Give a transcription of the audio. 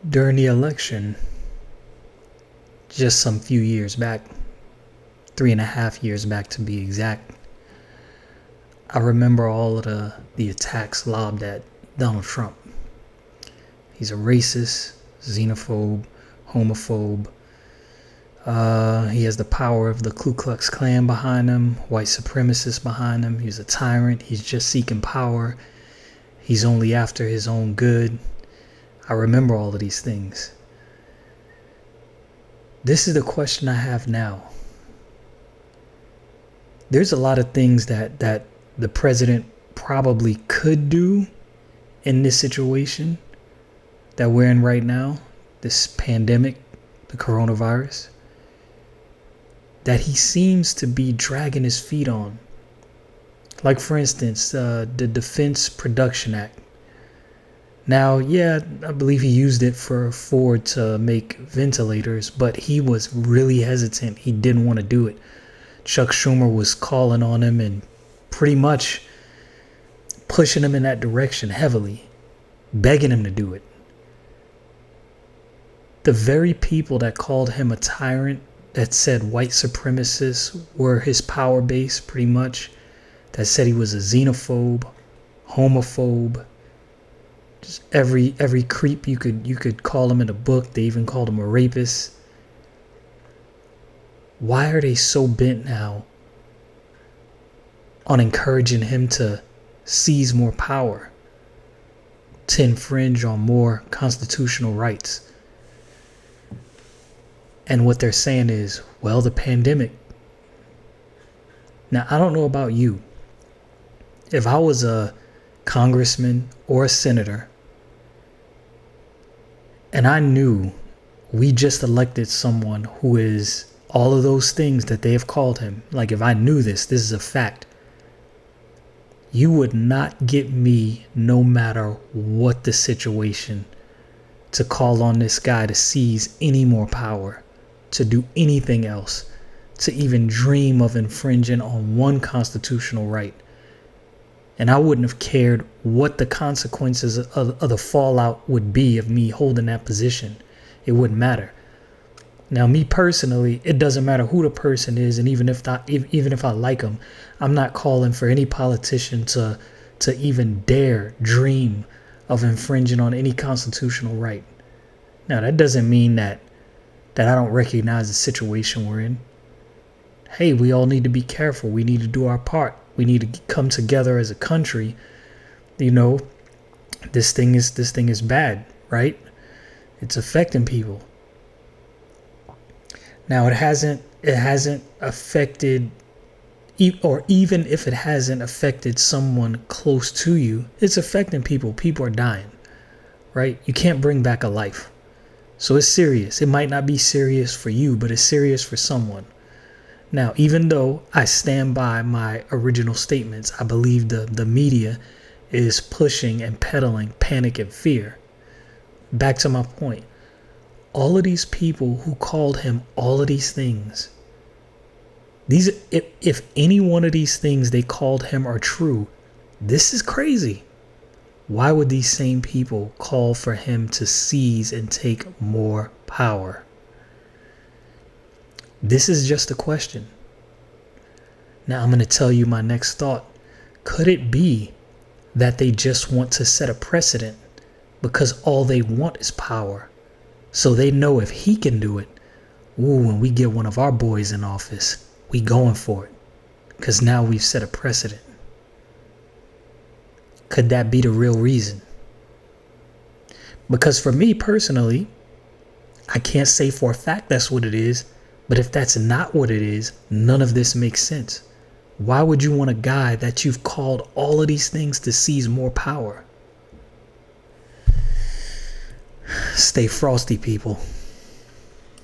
During the election, just some few years back, 3.5 years back to be exact, I remember all of the attacks lobbed at Donald Trump. He's a racist, xenophobe, homophobe. He has the power of the Ku Klux Klan behind him, white supremacists behind him. He's a tyrant. He's just seeking power. He's only after his own good. I remember all of these things. This is the question I have now. There's a lot of things that the president probably could do in this situation that we're in right now, this pandemic, the coronavirus, that he seems to be dragging his feet on. Like, for instance, the Defense Production Act. Now, yeah, I believe he used it for Ford to make ventilators, but he was really hesitant. He didn't want to do it. Chuck Schumer was calling on him and pretty much pushing him in that direction heavily, begging him to do it. The very people that called him a tyrant, that said white supremacists were his power base pretty much, that said he was a xenophobe, homophobe, just every creep you could call him in a book. They even called him a rapist. Why are they so bent now on encouraging him to seize more power, to infringe on more constitutional rights? And what they're saying is, well, the pandemic. Now, I don't know about you. If I was a congressman or a senator, and I knew we just elected someone who is all of those things that they have called him, like if I knew this is a fact, you would not get me, no matter what the situation, to call on this guy to seize any more power, to do anything else, to even dream of infringing on one constitutional right. And I wouldn't have cared what the consequences of the fallout would be of me holding that position. It wouldn't matter. Now, me personally, it doesn't matter who the person is, and even if I like them, I'm not calling for any politician to even dare dream of infringing on any constitutional right. Now, that doesn't mean that I don't recognize the situation we're in. Hey, we all need to be careful. We need to do our part. We need to come together as a country. You know, this thing is bad, right? It's affecting people. Now, it hasn't affected, or even if it hasn't affected someone close to you, it's affecting people. People are dying, right? You can't bring back a life. So it's serious. It might not be serious for you, but it's serious for someone. Now, even though I stand by my original statements, I believe the media is pushing and peddling panic and fear. Back to my point. All of these people who called him all of these things, if any one of these things they called him are true, this is crazy. Why would these same people call for him to seize and take more power? This is just a question. Now I'm going to tell you my next thought. Could it be that they just want to set a precedent because all they want is power? So they know if he can do it, when we get one of our boys in office, we going for it. Because now we've set a precedent. Could that be the real reason? Because for me personally, I can't say for a fact that's what it is. But if that's not what it is, none of this makes sense. Why would you want a guy that you've called all of these things to seize more power? Stay frosty, people.